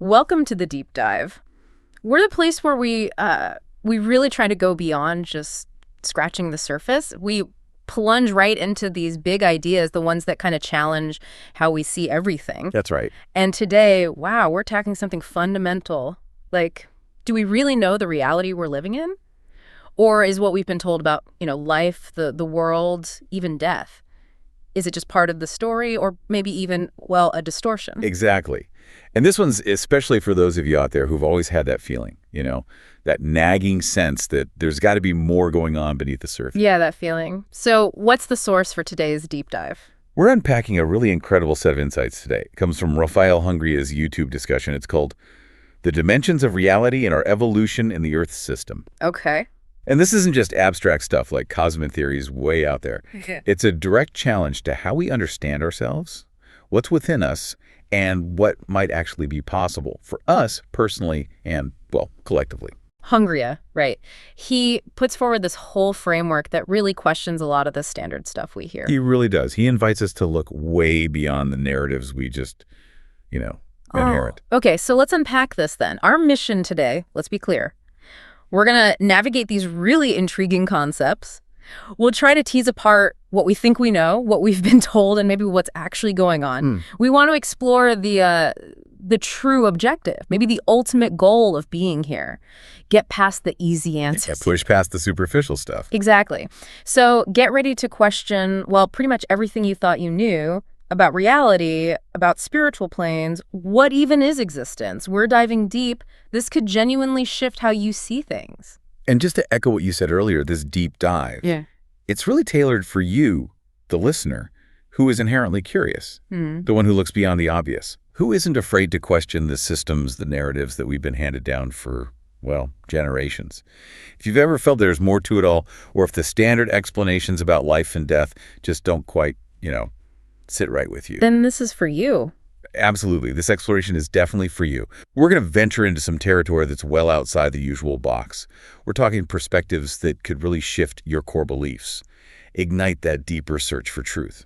Welcome to the deep dive. We're the place where we really try to go beyond just scratching the surface. We plunge right into these big ideas, the ones that kind of challenge how we see everything. That's right. And today, wow, we're tackling something fundamental. Like, do we really know the reality we're living in? Or is what we've been told about, life, the world, even death, is it just part of the story or maybe even, well, a distortion? Exactly. And this one's especially for those of you out there who've always had that feeling, that nagging sense that there's got to be more going on beneath the surface. Yeah, that feeling. So what's the source for today's deep dive? We're unpacking a really incredible set of insights today. It comes from Rafael Hungria's YouTube discussion. It's called The Dimensions of Reality and Our Evolution in the Earth's System. Okay. And this isn't just abstract stuff like cosmic theories way out there. It's a direct challenge to how we understand ourselves, what's within us, and what might actually be possible for us personally and, well, collectively. Hungria, right. He puts forward this whole framework that really questions a lot of the standard stuff we hear. He really does. He invites us to look way beyond the narratives we just, inherit. Okay, so let's unpack this then. Our mission today, let's be clear, we're going to navigate these really intriguing concepts. We'll try to tease apart what we think we know, what we've been told, and maybe what's actually going on. We want to explore the true objective, maybe the ultimate goal of being here. Get past the easy answers. Yeah, push past the superficial stuff. Exactly. So get ready to question, well, pretty much everything you thought you knew about reality, about spiritual planes, what even is existence? We're diving deep. This could genuinely shift how you see things. And just to echo what you said earlier, this deep dive, it's really tailored for you, the listener, who is inherently curious, the one who looks beyond the obvious, who isn't afraid to question the systems, the narratives that we've been handed down for, well, generations. If you've ever felt there's more to it all, or if the standard explanations about life and death just don't quite, sit right with you, then this is for you. Absolutely. This exploration is definitely for you. We're going to venture into some territory that's well outside the usual box. We're talking perspectives that could really shift your core beliefs, ignite that deeper search for truth.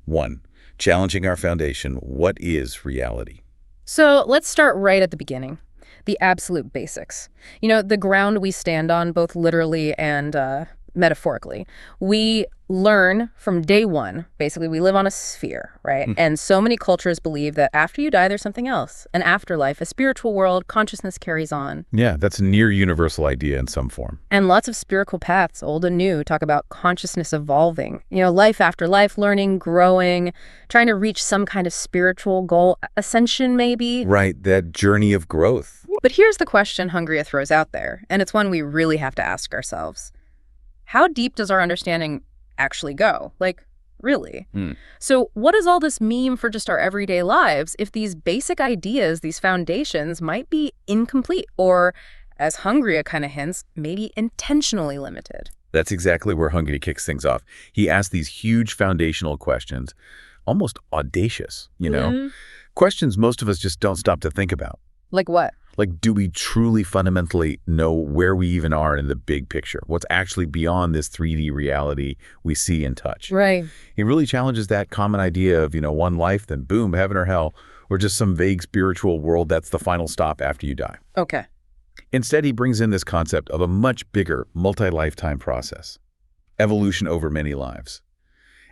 1, challenging our foundation. What is reality? So let's start right at the beginning, the absolute basics. The ground we stand on, both literally and metaphorically. We learn from day one. Basically, we live on a sphere, right? And so many cultures believe that after you die, there's something else, an afterlife, a spiritual world, consciousness carries on. Yeah, that's a near universal idea in some form. And lots of spiritual paths, old and new, talk about consciousness evolving, life after life, learning, growing, trying to reach some kind of spiritual goal, ascension maybe. Right, that journey of growth. But here's the question Hungria throws out there, and it's one we really have to ask ourselves. How deep does our understanding actually go? Like, really? So what does all this mean for just our everyday lives if these basic ideas, these foundations, might be incomplete or, as Hungria kind of hints, maybe intentionally limited? That's exactly where Hungria kicks things off. He asks these huge foundational questions, almost audacious, questions most of us just don't stop to think about. Like what? Like, do we truly fundamentally know where we even are in the big picture? What's actually beyond this 3D reality we see and touch? Right. He really challenges that common idea of, one life, then boom, heaven or hell, or just some vague spiritual world that's the final stop after you die. Okay. Instead, he brings in this concept of a much bigger multi-lifetime process, evolution over many lives.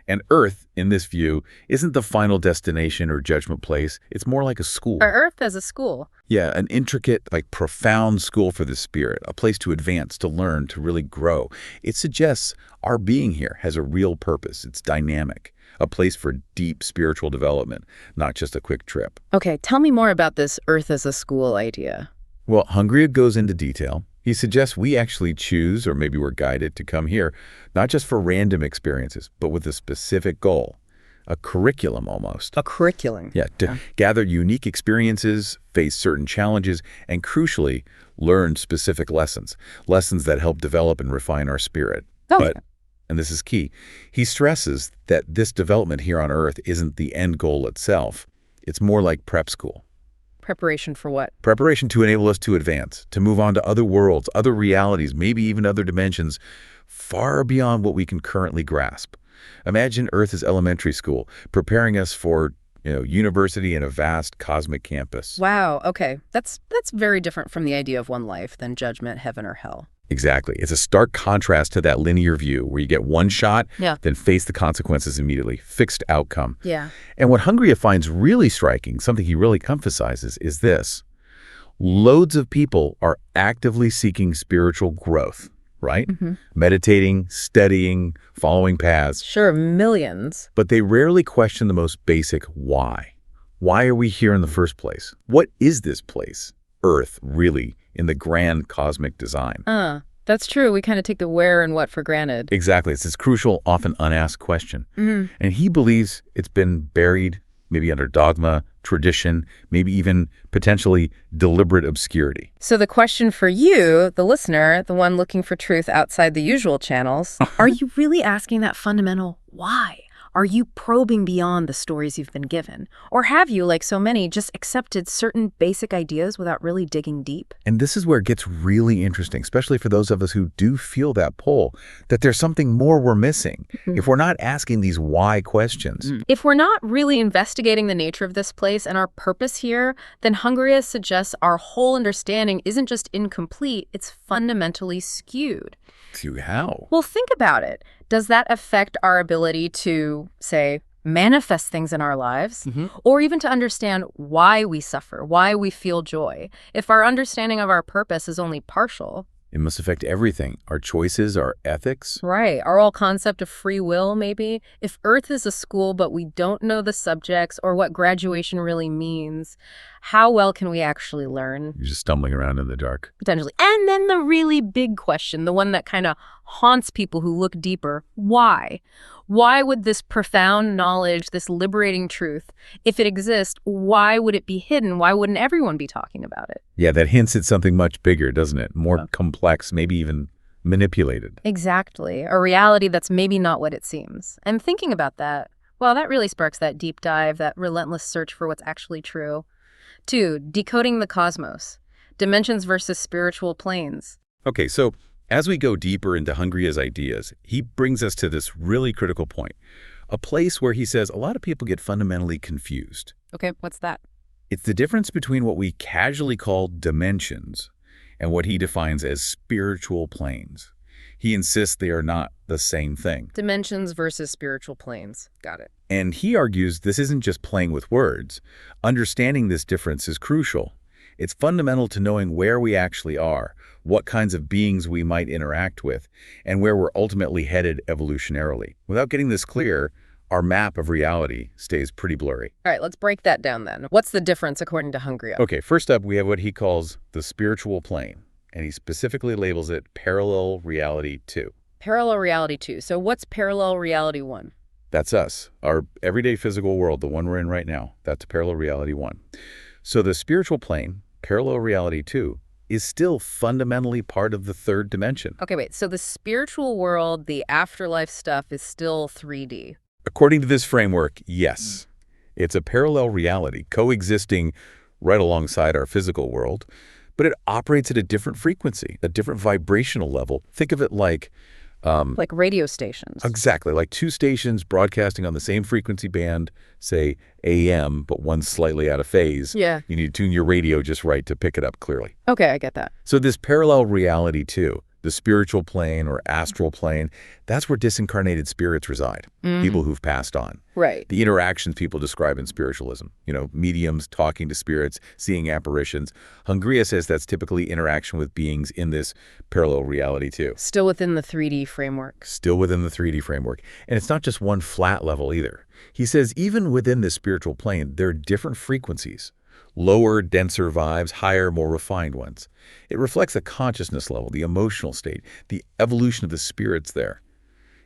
And Earth, in this view, isn't the final destination or judgment place. It's more like a school. Or Earth as a school. Yeah, an intricate, profound school for the spirit, a place to advance, to learn, to really grow. It suggests our being here has a real purpose. It's dynamic, a place for deep spiritual development, not just a quick trip. Okay, tell me more about this Earth as a school idea. Well, Hungria goes into detail. He suggests we actually choose, or maybe we're guided to come here, not just for random experiences, but with a specific goal, a curriculum almost. A curriculum? Yeah, to gather unique experiences, face certain challenges, and crucially, learn specific lessons that help develop and refine our spirit. But, and this is key, he stresses that this development here on Earth isn't the end goal itself. It's more like prep school. Preparation for what? Preparation to enable us to advance, to move on to other worlds, other realities, maybe even other dimensions, far beyond what we can currently grasp. Imagine Earth as elementary school, preparing us for, university and a vast cosmic campus. Wow, okay. That's very different from the idea of one life than judgment, heaven, or hell. Exactly. It's a stark contrast to that linear view where you get one shot, then face the consequences immediately. Fixed outcome. Yeah. And what Hungria finds really striking, something he really emphasizes, is this. Loads of people are actively seeking spiritual growth, right? Meditating, studying, following paths. Sure, millions. But they rarely question the most basic why. Why are we here in the first place? What is this place, Earth, really, in the grand cosmic design? That's true. We kind of take the where and what for granted. Exactly. It's this crucial, often unasked question. And he believes it's been buried, maybe under dogma, tradition, maybe even potentially deliberate obscurity. So the question for you, the listener, the one looking for truth outside the usual channels, are you really asking that fundamental why? Are you probing beyond the stories you've been given? Or have you, like so many, just accepted certain basic ideas without really digging deep? And this is where it gets really interesting, especially for those of us who do feel that pull, that there's something more we're missing if we're not asking these why questions. If we're not really investigating the nature of this place and our purpose here, then Hungria suggests our whole understanding isn't just incomplete, it's fundamentally skewed. How? Well, think about it. Does that affect our ability to, say, manifest things in our lives, or even to understand why we suffer, why we feel joy? If our understanding of our purpose is only partial, It must affect everything. Our choices, our ethics. right, our whole concept of free will, maybe. If Earth is a school, but we don't know the subjects or what graduation really means, how well can we actually learn? You're just stumbling around in the dark. Potentially. And then the really big question, the one that kind of haunts people who look deeper, why? Why would this profound knowledge, this liberating truth, if it exists, why would it be hidden? Why wouldn't everyone be talking about it? Yeah, that hints at something much bigger, doesn't it? More complex, maybe even manipulated. Exactly. A reality that's maybe not what it seems. And thinking about that, well, that really sparks that deep dive, that relentless search for what's actually true. 2, decoding the cosmos. Dimensions versus spiritual planes. Okay, so as we go deeper into Hungria's ideas, he brings us to this really critical point, a place where he says a lot of people get fundamentally confused. Okay, what's that? It's the difference between what we casually call dimensions and what he defines as spiritual planes. He insists they are not the same thing. Dimensions versus spiritual planes. Got it. And he argues this isn't just playing with words. Understanding this difference is crucial. It's fundamental to knowing where we actually are, what kinds of beings we might interact with, and where we're ultimately headed evolutionarily. Without getting this clear, our map of reality stays pretty blurry. All right, let's break that down then. What's the difference according to Hungria? Okay, first up, we have what he calls the spiritual plane, and he specifically labels it parallel reality 2. Parallel reality 2. So what's parallel reality 1? That's us, our everyday physical world, the one we're in right now. That's parallel reality 1. So the spiritual plane, parallel reality 2, is still fundamentally part of the third dimension. Okay, wait. So the spiritual world, the afterlife stuff is still 3D. According to this framework, yes. It's a parallel reality coexisting right alongside our physical world, but it operates at a different frequency, a different vibrational level. Think of it like like radio stations. Exactly, like 2 stations broadcasting on the same frequency band, say AM, but one's slightly out of phase. Yeah. You need to tune your radio just right to pick it up clearly. Okay, I get that. So this parallel reality too, the spiritual plane or astral plane, that's where disincarnated spirits reside, people who've passed on. Right. The interactions people describe in spiritualism, mediums talking to spirits, seeing apparitions. Hungria says that's typically interaction with beings in this parallel reality too. Still within the 3D framework. Still within the 3D framework. And it's not just one flat level either. He says even within this spiritual plane, there are different frequencies. Lower, denser vibes, higher, more refined ones. It reflects a consciousness level, the emotional state, the evolution of the spirits there.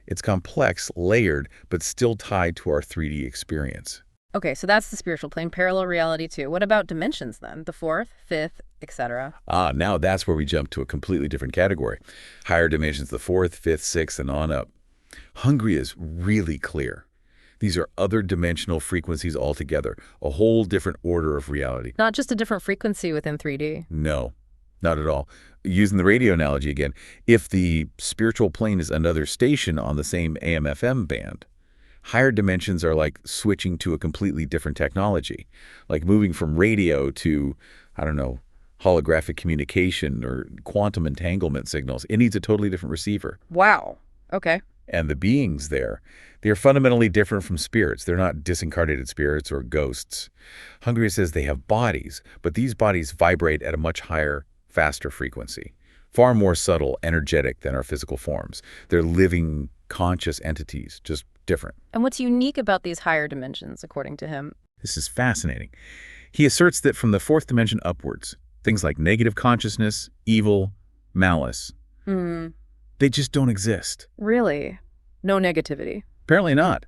It's complex, layered, but still tied to our 3D experience. Okay, so that's the spiritual plane, parallel reality 2. What about dimensions then? The 4th, 5th, etc. Now that's where we jump to a completely different category. Higher dimensions, the 4th, 5th, 6th, and on up. Hungria is really clear. These are other dimensional frequencies altogether, a whole different order of reality. Not just a different frequency within 3D. No, not at all. Using the radio analogy again, if the spiritual plane is another station on the same AM/FM band, Higher dimensions are like switching to a completely different technology, like moving from radio to, I don't know, holographic communication or quantum entanglement signals. It needs a totally different receiver. Wow. Okay. And the beings there, they are fundamentally different from spirits. They're not disincarnated spirits or ghosts. Hungary says they have bodies, but these bodies vibrate at a much higher, faster frequency, far more subtle, energetic than our physical forms. They're living, conscious entities, just different. And what's unique about these higher dimensions, according to him? This is fascinating. He asserts that from the fourth dimension upwards, things like negative consciousness, evil, malice, they just don't exist. Really? No negativity? Apparently not.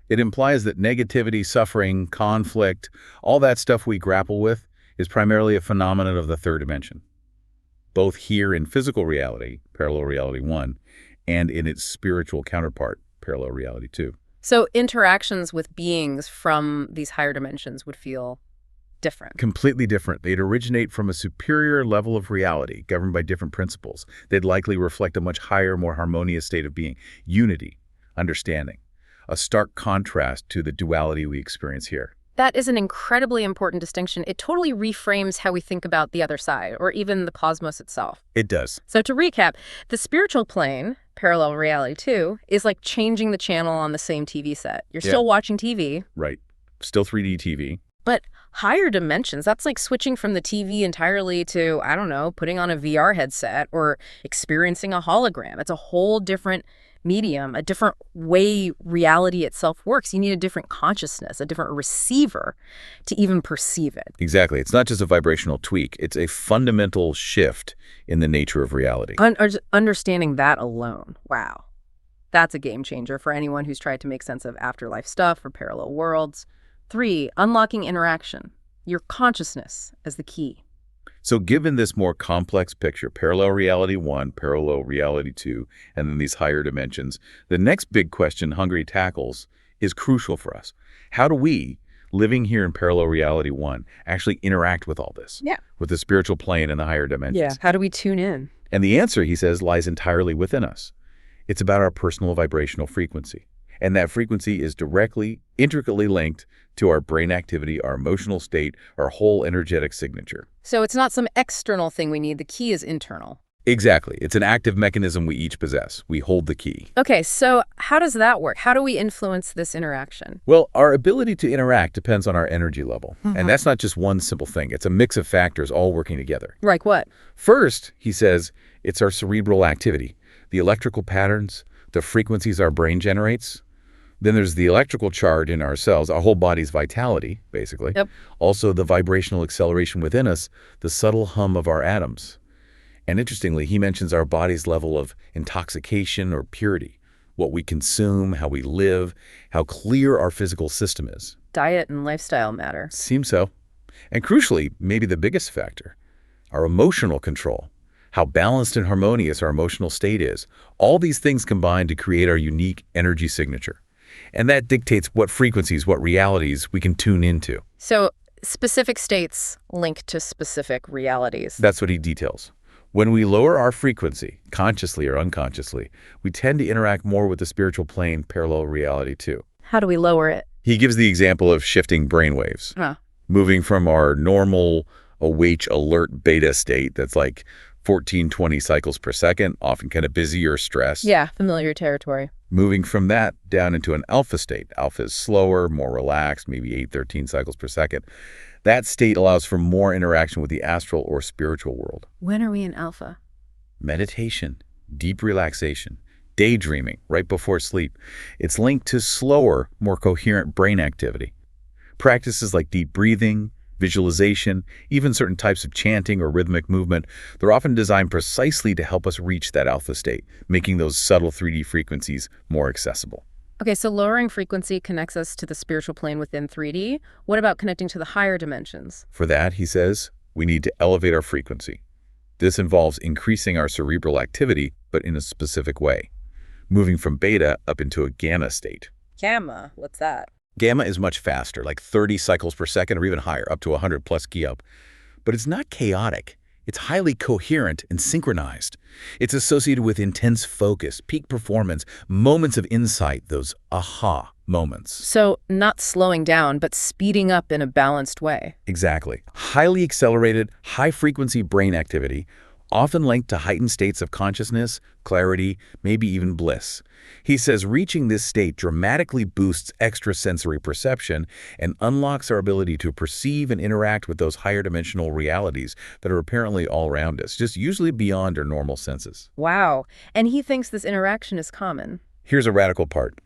It implies that negativity, suffering, conflict, all that stuff we grapple with is primarily a phenomenon of the third dimension, both here in physical reality, parallel reality 1, and in its spiritual counterpart, parallel reality 2. So interactions with beings from these higher dimensions would feel different. Completely different. They'd originate from a superior level of reality, governed by different principles. They'd likely reflect a much higher, more harmonious state of being, unity, understanding, a stark contrast to the duality we experience here. That is an incredibly important distinction. It totally reframes how we think about the other side, or even the cosmos itself. It does. So to recap, the spiritual plane, parallel reality 2, is like changing the channel on the same TV set. You're still watching TV. Right. Still 3D TV. But higher dimensions, that's like switching from the TV entirely to, I don't know, putting on a VR headset or experiencing a hologram. It's a whole different medium, a different way reality itself works. You need a different consciousness, a different receiver to even perceive it. Exactly. It's not just a vibrational tweak. It's a fundamental shift in the nature of reality. Understanding that alone, wow. That's a game changer for anyone who's tried to make sense of afterlife stuff or parallel worlds. 3, unlocking interaction. Your consciousness as the key. So given this more complex picture, parallel reality 1, parallel reality 2, and then these higher dimensions, the next big question Hungary tackles is crucial for us. How do we, living here in parallel reality 1, actually interact with all this? Yeah. With the spiritual plane and the higher dimensions? Yeah. How do we tune in? And the answer, he says, lies entirely within us. It's about our personal vibrational frequency. And that frequency is directly, intricately linked to our brain activity, our emotional state, our whole energetic signature. So it's not some external thing we need. The key is internal. Exactly. It's an active mechanism we each possess. We hold the key. Okay, so how does that work? How do we influence this interaction? Well, our ability to interact depends on our energy level. And that's not just one simple thing. It's a mix of factors all working together. Like what? First, he says, it's our cerebral activity, the electrical patterns, the frequencies our brain generates. Then there's the electrical charge in our cells, our whole body's vitality, basically. Yep. Also, the vibrational acceleration within us, the subtle hum of our atoms. And interestingly, he mentions our body's level of intoxication or purity, what we consume, how we live, how clear our physical system is. Diet and lifestyle matter. Seems so. And crucially, maybe the biggest factor, our emotional control, how balanced and harmonious our emotional state is. All these things combine to create our unique energy signature. And that dictates what frequencies, what realities we can tune into. So specific states link to specific realities. That's what he details. When we lower our frequency, consciously or unconsciously, we tend to interact more with the spiritual plane, parallel reality 2. How do we lower it? He gives the example of shifting brainwaves, moving from our normal, awake, alert beta state that's like 14, 20 cycles per second, often kind of busy or stressed. Yeah, familiar territory. Moving from that down into an alpha state. Alpha is slower, more relaxed, maybe 8, 13 cycles per second. That state allows for more interaction with the astral or spiritual world. When are we in alpha? Meditation, deep relaxation, daydreaming right before sleep. It's linked to slower, more coherent brain activity. Practices like deep breathing, visualization, even certain types of chanting or rhythmic movement, they're often designed precisely to help us reach that alpha state, making those subtle 3D frequencies more accessible. Okay, so lowering frequency connects us to the spiritual plane within 3D. What about connecting to the higher dimensions? For that, he says, we need to elevate our frequency. This involves increasing our cerebral activity, but in a specific way, moving from beta up into a gamma state. Gamma, what's that? Gamma is much faster, like 30 cycles per second or even higher, up to 100 plus G up. But it's not chaotic. It's highly coherent and synchronized. It's associated with intense focus, peak performance, moments of insight, those aha moments. So not slowing down, but speeding up in a balanced way. Exactly. Highly accelerated, high-frequency brain activity, often linked to heightened states of consciousness, clarity, maybe even bliss. He says reaching this state dramatically boosts extrasensory perception and unlocks our ability to perceive and interact with those higher dimensional realities that are apparently all around us, just usually beyond our normal senses. Wow. And he thinks this interaction is common. Here's a radical part.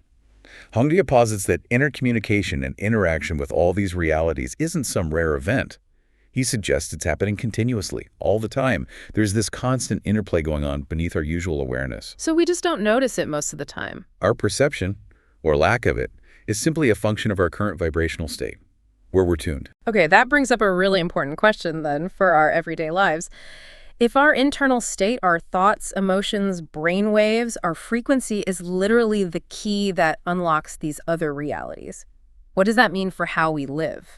Hongria posits that intercommunication and interaction with all these realities isn't some rare event. He suggests it's happening continuously, all the time. There's this constant interplay going on beneath our usual awareness. So we just don't notice it most of the time. Our perception, or lack of it, is simply a function of our current vibrational state, where we're tuned. Okay, that brings up a really important question then for our everyday lives. If our internal state, our thoughts, emotions, brain waves, our frequency is literally the key that unlocks these other realities, what does that mean for how we live?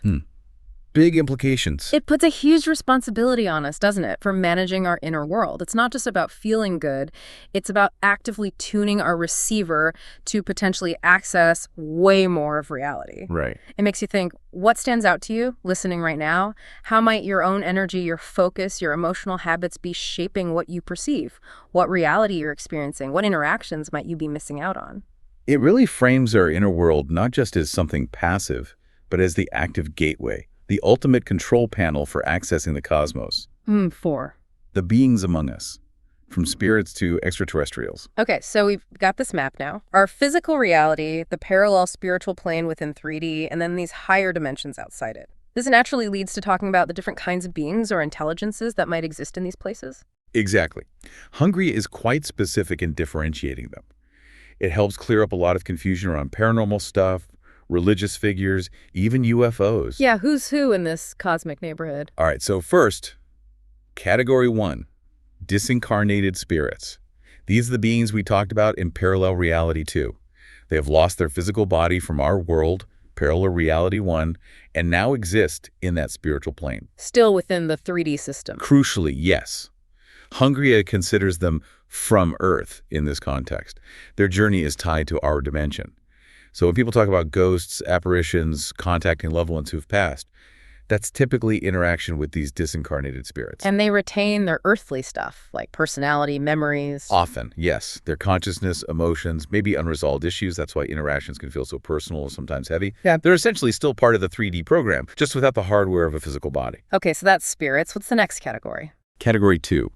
Big implications. It puts a huge responsibility on us, doesn't it, for managing our inner world. It's not just about feeling good. It's about actively tuning our receiver to potentially access way more of reality. Right. It makes you think, what stands out to you listening right now? How might your own energy, your focus, your emotional habits be shaping what you perceive? What reality you're experiencing? What interactions might you be missing out on? It really frames our inner world not just as something passive, but as the active gateway, the ultimate control panel for accessing the cosmos. Four. The beings among us, from spirits to extraterrestrials. Okay, so we've got this map now. Our physical reality, the parallel spiritual plane within 3D, and then these higher dimensions outside it. This naturally leads to talking about the different kinds of beings or intelligences that might exist in these places. Exactly. Hungry is quite specific in differentiating them. It helps clear up a lot of confusion around paranormal stuff, religious figures, even UFOs. Yeah, who's who in this cosmic neighborhood? All right, so first, Category 1, disincarnated spirits. These are the beings we talked about in Parallel Reality 2. They have lost their physical body from our world, Parallel Reality 1, and now exist in that spiritual plane. Still within the 3D system. Crucially, yes. Hungria considers them from Earth in this context. Their journey is tied to our dimension. So when people talk about ghosts, apparitions, contacting loved ones who've passed, that's typically interaction with these disincarnated spirits. And they retain their earthly stuff, like personality, memories. Often, yes. Their consciousness, emotions, maybe unresolved issues. That's why interactions can feel so personal or sometimes heavy. Yeah. They're essentially still part of the 3D program, just without the hardware of a physical body. Okay, so that's spirits. What's the next category? Category 2,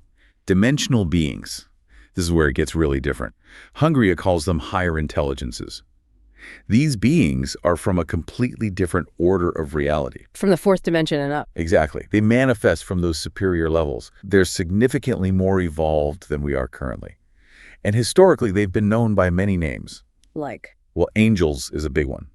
dimensional beings. This is where it gets really different. Hungria calls them higher intelligences. These beings are from a completely different order of reality. From the 4th dimension and up. Exactly. They manifest from those superior levels. They're significantly more evolved than we are currently. And historically, they've been known by many names. Like? Well, angels is a big one.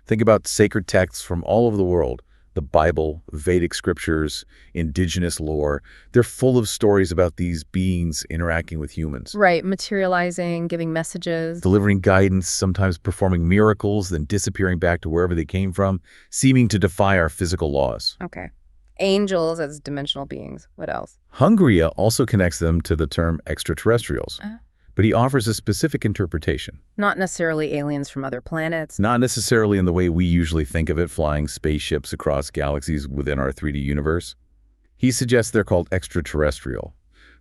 Think about sacred texts from all over the world. The Bible, Vedic scriptures, indigenous lore. They're full of stories about these beings interacting with humans. Right, materializing, giving messages. Delivering guidance, sometimes performing miracles, then disappearing back to wherever they came from, seeming to defy our physical laws. Okay. Angels as dimensional beings. What else? Hungria also connects them to the term extraterrestrials. But he offers a specific interpretation. Not necessarily aliens from other planets. Not necessarily in the way we usually think of it, flying spaceships across galaxies within our 3D universe. He suggests they're called extraterrestrial,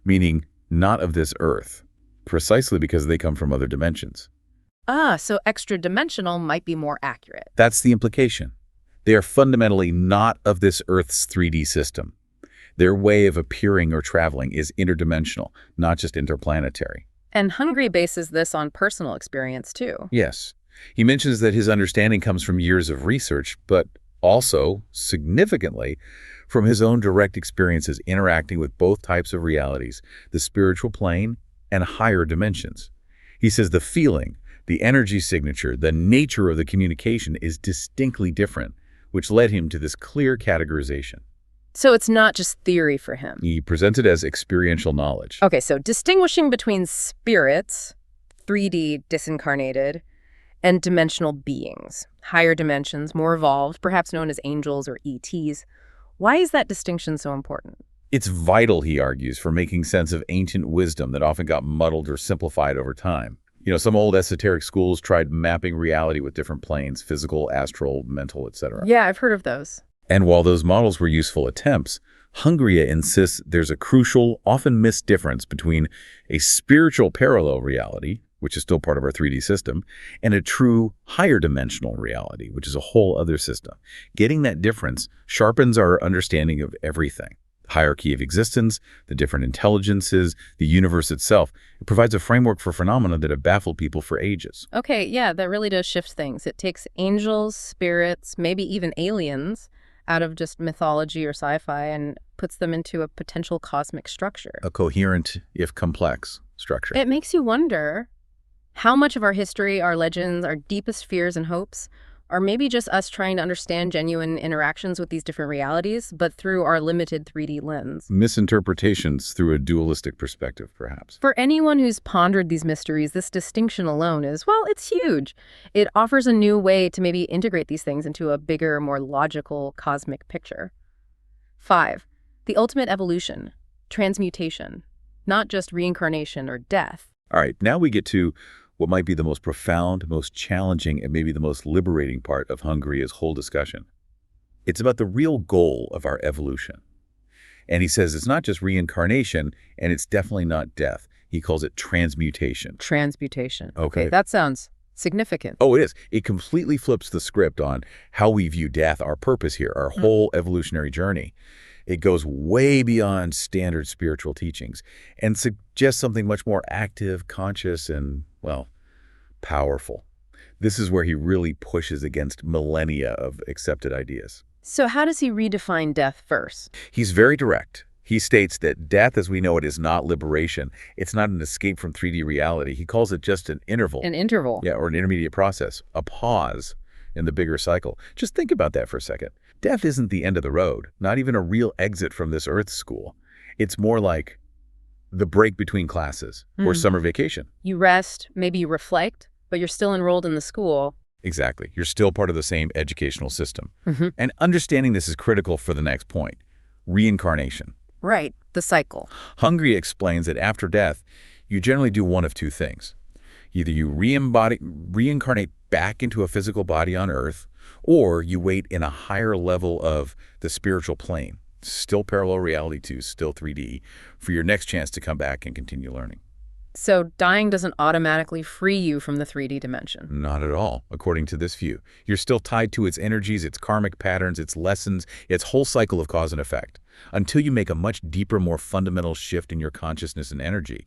meaning not of this Earth, precisely because they come from other dimensions. So extra-dimensional might be more accurate. That's the implication. They are fundamentally not of this Earth's 3D system. Their way of appearing or traveling is interdimensional, not just interplanetary. And Hungry bases this on personal experience, too. Yes. He mentions that his understanding comes from years of research, but also, significantly, from his own direct experiences interacting with both types of realities, the spiritual plane and higher dimensions. He says the feeling, the energy signature, the nature of the communication is distinctly different, which led him to this clear categorization. So it's not just theory for him. He presents it as experiential knowledge. Okay, so distinguishing between spirits, 3D disincarnated, and dimensional beings, higher dimensions, more evolved, perhaps known as angels or ETs. Why is that distinction so important? It's vital, he argues, for making sense of ancient wisdom that often got muddled or simplified over time. Some old esoteric schools tried mapping reality with different planes, physical, astral, mental, etc. Yeah, I've heard of those. And while those models were useful attempts, Hungria insists there's a crucial, often missed difference between a spiritual parallel reality, which is still part of our 3D system, and a true higher dimensional reality, which is a whole other system. Getting that difference sharpens our understanding of everything. Hierarchy of existence, the different intelligences, the universe itself. It provides a framework for phenomena that have baffled people for ages. Okay, yeah, that really does shift things. It takes angels, spirits, maybe even aliens out of just mythology or sci-fi and puts them into a potential cosmic structure. A coherent, if complex, structure. It makes you wonder how much of our history, our legends, our deepest fears and hopes are maybe just us trying to understand genuine interactions with these different realities, but through our limited 3D lens. Misinterpretations through a dualistic perspective, perhaps. For anyone who's pondered these mysteries, this distinction alone is, well, it's huge. It offers a new way to maybe integrate these things into a bigger, more logical cosmic picture. 5. The ultimate evolution, transmutation, not just reincarnation or death. All right, now we get to what might be the most profound, most challenging, and maybe the most liberating part of Hungria's whole discussion. It's about the real goal of our evolution. And he says it's not just reincarnation, and it's definitely not death. He calls it transmutation. Transmutation. Okay. That sounds significant. Oh, it is. It completely flips the script on how we view death, our purpose here, our whole evolutionary journey. It goes way beyond standard spiritual teachings and suggests something much more active, conscious, and, well, powerful. This is where he really pushes against millennia of accepted ideas. So how does he redefine death first? He's very direct. He states that death as we know it is not liberation. It's not an escape from 3D reality. He calls it just an interval. An interval. Yeah, or an intermediate process, a pause in the bigger cycle. Just think about that for a second. Death isn't the end of the road, not even a real exit from this Earth school. It's more like the break between classes or summer vacation. You rest, maybe you reflect, but you're still enrolled in the school. Exactly. You're still part of the same educational system. And understanding this is critical for the next point, reincarnation. Right, the cycle. Hungry explains that after death, you generally do one of two things. Either you reincarnate back into a physical body on Earth, or you wait in a higher level of the spiritual plane, still parallel reality to still 3D, for your next chance to come back and continue learning. So dying doesn't automatically free you from the 3D dimension. Not at all, according to this view. You're still tied to its energies, its karmic patterns, its lessons, its whole cycle of cause and effect, until you make a much deeper, more fundamental shift in your consciousness and energy.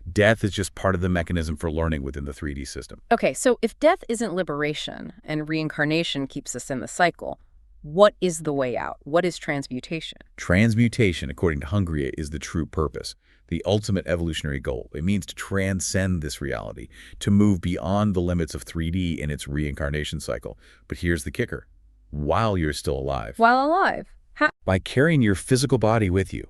Death is just part of the mechanism for learning within the 3D system. Okay, so if death isn't liberation and reincarnation keeps us in the cycle, what is the way out? What is transmutation? Transmutation, according to Hungria, is the true purpose, the ultimate evolutionary goal. It means to transcend this reality, to move beyond the limits of 3D in its reincarnation cycle. But here's the kicker. While you're still alive. While alive? How? By carrying your physical body with you.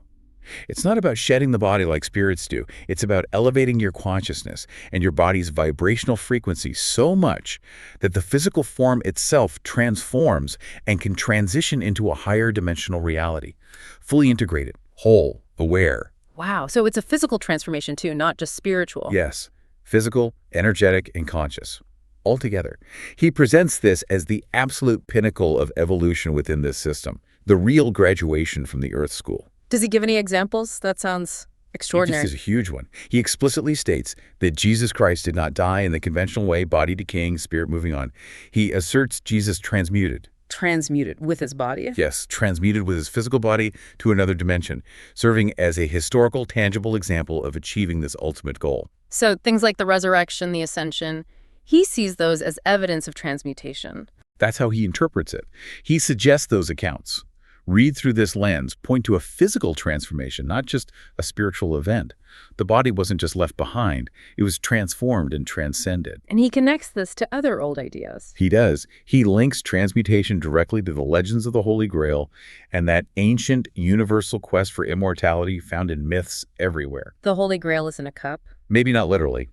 It's not about shedding the body like spirits do. It's about elevating your consciousness and your body's vibrational frequency so much that the physical form itself transforms and can transition into a higher dimensional reality. Fully integrated, whole, aware. Wow, so it's a physical transformation too, not just spiritual. Yes, physical, energetic, and conscious. Altogether. He presents this as the absolute pinnacle of evolution within this system, the real graduation from the Earth School. Does he give any examples? That sounds extraordinary. This is a huge one. He explicitly states that Jesus Christ did not die in the conventional way, body decaying, spirit moving on. He asserts Jesus transmuted. Transmuted with his body? Yes, transmuted with his physical body to another dimension, serving as a historical, tangible example of achieving this ultimate goal. So things like the resurrection, the ascension, he sees those as evidence of transmutation. That's how he interprets it. He suggests those accounts. Read through this lens, point to a physical transformation, not just a spiritual event. The body wasn't just left behind, it was transformed and transcended. And he connects this to other old ideas. He does. He links transmutation directly to the legends of the Holy Grail and that ancient universal quest for immortality found in myths everywhere. The Holy Grail is in a cup? Maybe not literally.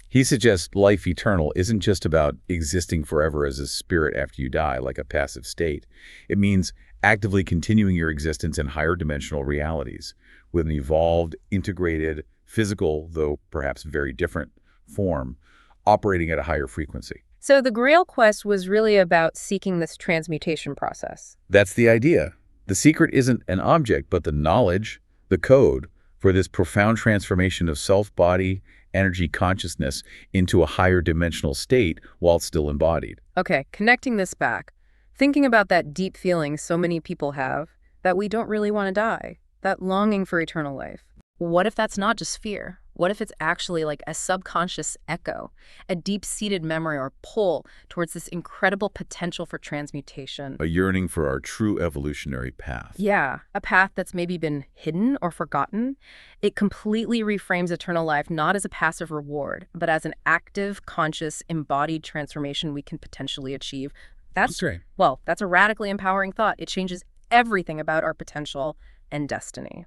He suggests life eternal isn't just about existing forever as a spirit after you die, like a passive state. It means actively continuing your existence in higher dimensional realities with an evolved, integrated, physical, though perhaps very different form, operating at a higher frequency. So the Grail quest was really about seeking this transmutation process. That's the idea. The secret isn't an object, but the knowledge, the code, for this profound transformation of self, body, energy, consciousness into a higher dimensional state while still embodied. Okay, connecting this back, thinking about that deep feeling so many people have, that we don't really want to die, that longing for eternal life. What if that's not just fear? What if it's actually like a subconscious echo, a deep-seated memory or pull towards this incredible potential for transmutation? A yearning for our true evolutionary path. Yeah, a path that's maybe been hidden or forgotten. It completely reframes eternal life not as a passive reward, but as an active, conscious, embodied transformation we can potentially achieve. That's right. Well, that's a radically empowering thought. It changes everything about our potential and destiny.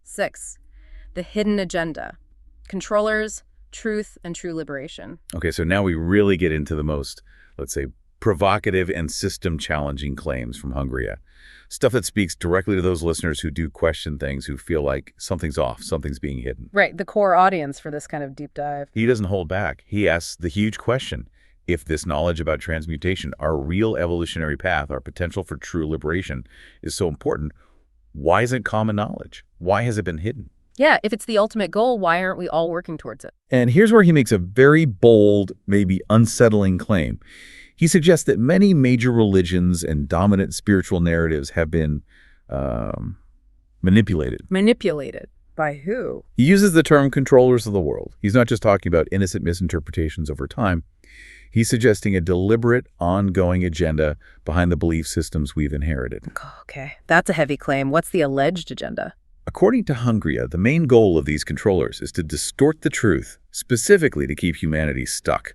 6. The hidden agenda. Controllers, truth, and true liberation. Okay, so now we really get into the most, let's say, provocative and system-challenging claims from Hungria. Stuff that speaks directly to those listeners who do question things, who feel like something's off, something's being hidden. Right, the core audience for this kind of deep dive. He doesn't hold back. He asks the huge question. If this knowledge about transmutation, our real evolutionary path, our potential for true liberation, is so important, why isn't common knowledge? Why has it been hidden? Yeah, if it's the ultimate goal, why aren't we all working towards it? And here's where he makes a very bold, maybe unsettling claim. He suggests that many major religions and dominant spiritual narratives have been manipulated. Manipulated? By who? He uses the term controllers of the world. He's not just talking about innocent misinterpretations over time. He's suggesting a deliberate, ongoing agenda behind the belief systems we've inherited. Okay, that's a heavy claim. What's the alleged agenda? According to Hungria, the main goal of these controllers is to distort the truth, specifically to keep humanity stuck,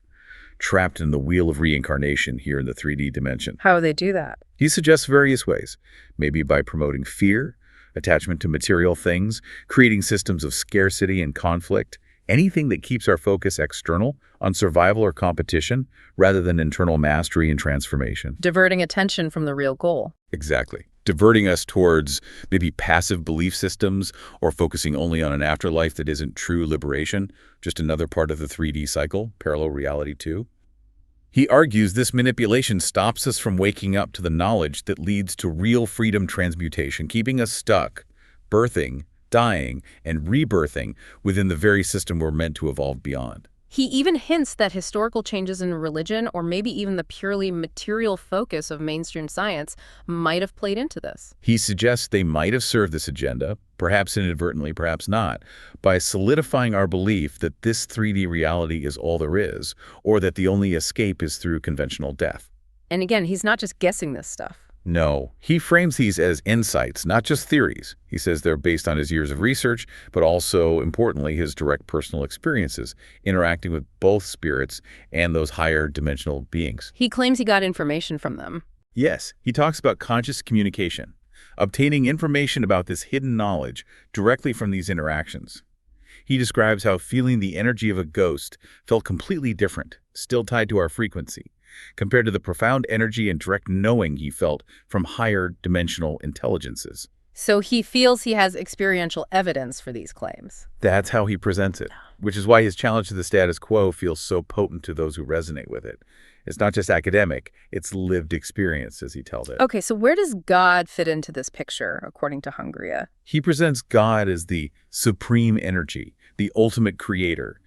trapped in the wheel of reincarnation here in the 3D dimension. How do they do that? He suggests various ways, maybe by promoting fear, attachment to material things, creating systems of scarcity and conflict, anything that keeps our focus external, on survival or competition, rather than internal mastery and transformation. Diverting attention from the real goal. Exactly. Diverting us towards maybe passive belief systems or focusing only on an afterlife that isn't true liberation, just another part of the 3D cycle, parallel reality 2. He argues this manipulation stops us from waking up to the knowledge that leads to real freedom transmutation, keeping us stuck, birthing, dying, and rebirthing within the very system we're meant to evolve beyond. He even hints that historical changes in religion, or maybe even the purely material focus of mainstream science, might have played into this. He suggests they might have served this agenda, perhaps inadvertently, perhaps not, by solidifying our belief that this 3D reality is all there is, or that the only escape is through conventional death. And again, he's not just guessing this stuff. No, he frames these as insights, not just theories. He says they're based on his years of research, but also, importantly, his direct personal experiences, interacting with both spirits and those higher dimensional beings. He claims he got information from them. Yes, he talks about conscious communication, obtaining information about this hidden knowledge directly from these interactions. He describes how feeling the energy of a ghost felt completely different, still tied to our frequency, compared to the profound energy and direct knowing he felt from higher dimensional intelligences. So he feels he has experiential evidence for these claims. That's how he presents it, which is why his challenge to the status quo feels so potent to those who resonate with it. It's not just academic, it's lived experience, as he tells it. Okay, so where does God fit into this picture, according to Hungria? He presents God as the supreme energy, the ultimate creator,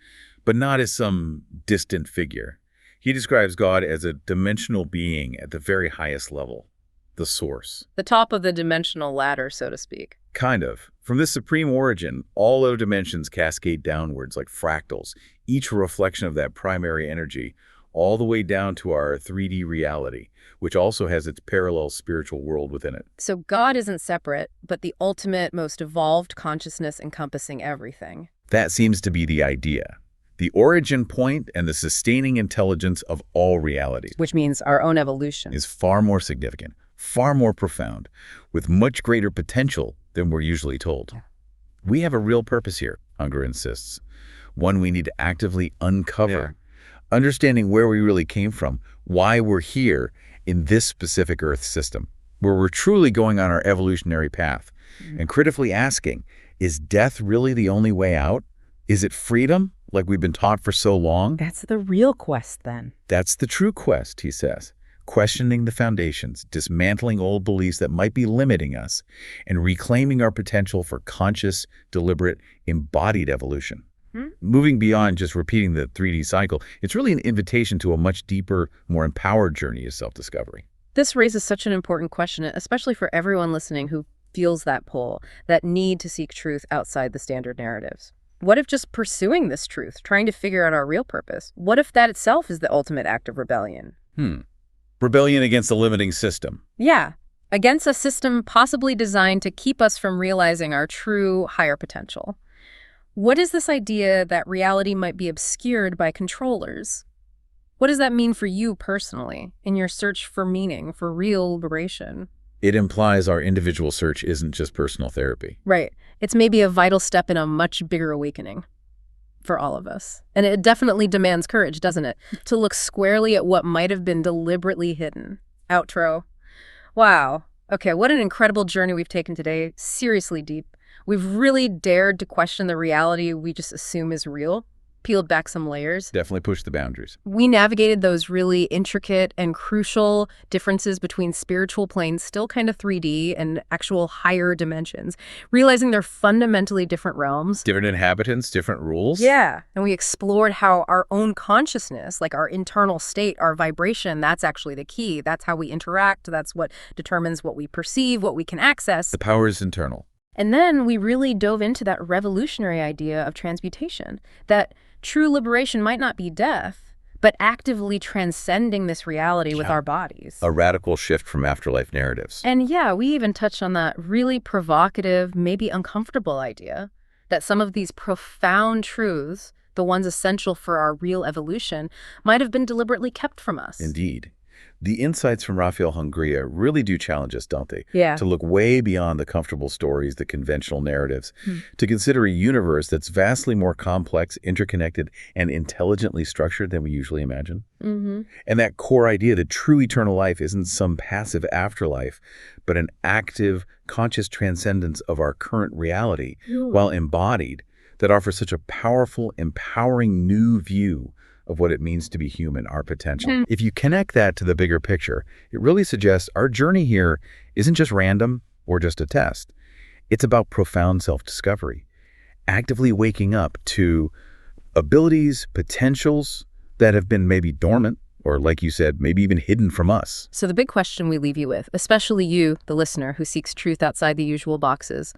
but not as some distant figure. He describes God as a dimensional being at the very highest level, the source. The top of the dimensional ladder, so to speak. Kind of. From this supreme origin, all other dimensions cascade downwards like fractals, each a reflection of that primary energy, all the way down to our 3D reality, which also has its parallel spiritual world within it. So God isn't separate, but the ultimate, most evolved consciousness encompassing everything. That seems to be the idea. The origin point and the sustaining intelligence of all realities. Which means our own evolution. Is far more significant, far more profound, with much greater potential than we're usually told. Yeah. We have a real purpose here, Unger insists, one we need to actively uncover. Yeah. Understanding where we really came from, why we're here in this specific Earth system. where we're truly going on our evolutionary path and critically asking, is death really the only way out? Is it freedom, like we've been taught for so long? That's the real quest, then. That's the true quest, he says. Questioning the foundations, dismantling old beliefs that might be limiting us, and reclaiming our potential for conscious, deliberate, embodied evolution. Moving beyond just repeating the 3D cycle, it's really an invitation to a much deeper, more empowered journey of self-discovery. This raises such an important question, especially for everyone listening who feels that pull, that need to seek truth outside the standard narratives. What if just pursuing this truth, trying to figure out our real purpose, what if that itself is the ultimate act of rebellion? Rebellion against the limiting system. Yeah, against a system possibly designed to keep us from realizing our true, higher potential. What is this idea that reality might be obscured by controllers? What does that mean for you personally, in your search for meaning, for real liberation? It implies our individual search isn't just personal therapy. Right. It's maybe a vital step in a much bigger awakening for all of us. And it definitely demands courage, doesn't it? To look squarely at what might have been deliberately hidden. Outro. Wow. Okay, what an incredible journey we've taken today. Seriously deep. We've really dared to question the reality we just assume is real. Peeled back some layers. Definitely push the boundaries. We navigated those really intricate and crucial differences between spiritual planes, still kind of 3D, and actual higher dimensions, realizing they're fundamentally different realms. Different inhabitants, different rules. Yeah, and we explored how our own consciousness, like our internal state, our vibration, that's actually the key. That's how we interact. That's what determines what we perceive, what we can access. The power is internal. And then we really dove into that revolutionary idea of transmutation, that true liberation might not be death, but actively transcending this reality with our bodies. A radical shift from afterlife narratives. And yeah, we even touched on that really provocative, maybe uncomfortable idea that some of these profound truths, the ones essential for our real evolution, might have been deliberately kept from us. Indeed. The insights from Rafael Hungria really do challenge us, don't they? Yeah. To look way beyond the comfortable stories, the conventional narratives, to consider a universe that's vastly more complex, interconnected, and intelligently structured than we usually imagine. And that core idea that true eternal life isn't some passive afterlife, but an active, conscious transcendence of our current reality, while embodied, that offers such a powerful, empowering new view of what it means to be human, our potential. If you connect that to the bigger picture, it really suggests our journey here isn't just random or just a test. It's about profound self-discovery, actively waking up to abilities, potentials that have been maybe dormant, or like you said, maybe even hidden from us. So the big question we leave you with, especially you, the listener, who seeks truth outside the usual boxes,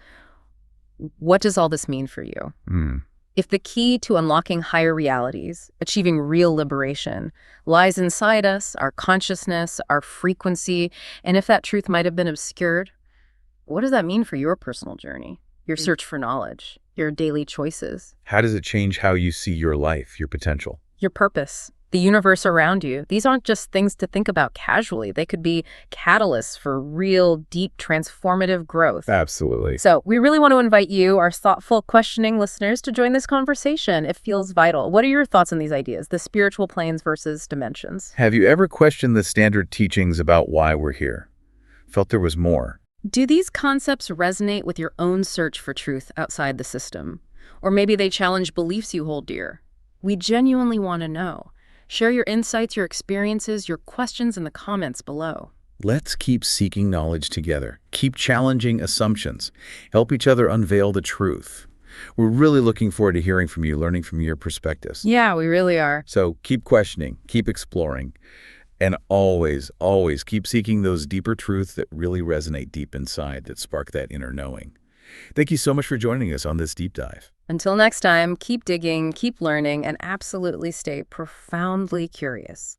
what does all this mean for you? If the key to unlocking higher realities, achieving real liberation, lies inside us, our consciousness, our frequency, and if that truth might have been obscured, what does that mean for your personal journey, your search for knowledge, your daily choices? How does it change how you see your life, your potential? Your purpose, the universe around you. These aren't just things to think about casually. They could be catalysts for real, deep, transformative growth. Absolutely. So we really want to invite you, our thoughtful, questioning listeners, to join this conversation. It feels vital. What are your thoughts on these ideas, the spiritual planes versus dimensions? Have you ever questioned the standard teachings about why we're here? Felt there was more? Do these concepts resonate with your own search for truth outside the system? Or maybe they challenge beliefs you hold dear? We genuinely want to know. Share your insights, your experiences, your questions in the comments below. Let's keep seeking knowledge together. Keep challenging assumptions. Help each other unveil the truth. We're really looking forward to hearing from you, learning from your perspectives. Yeah, we really are. So keep questioning, keep exploring, and always, always keep seeking those deeper truths that really resonate deep inside, that spark that inner knowing. Thank you so much for joining us on this deep dive. Until next time, keep digging, keep learning, and absolutely stay profoundly curious.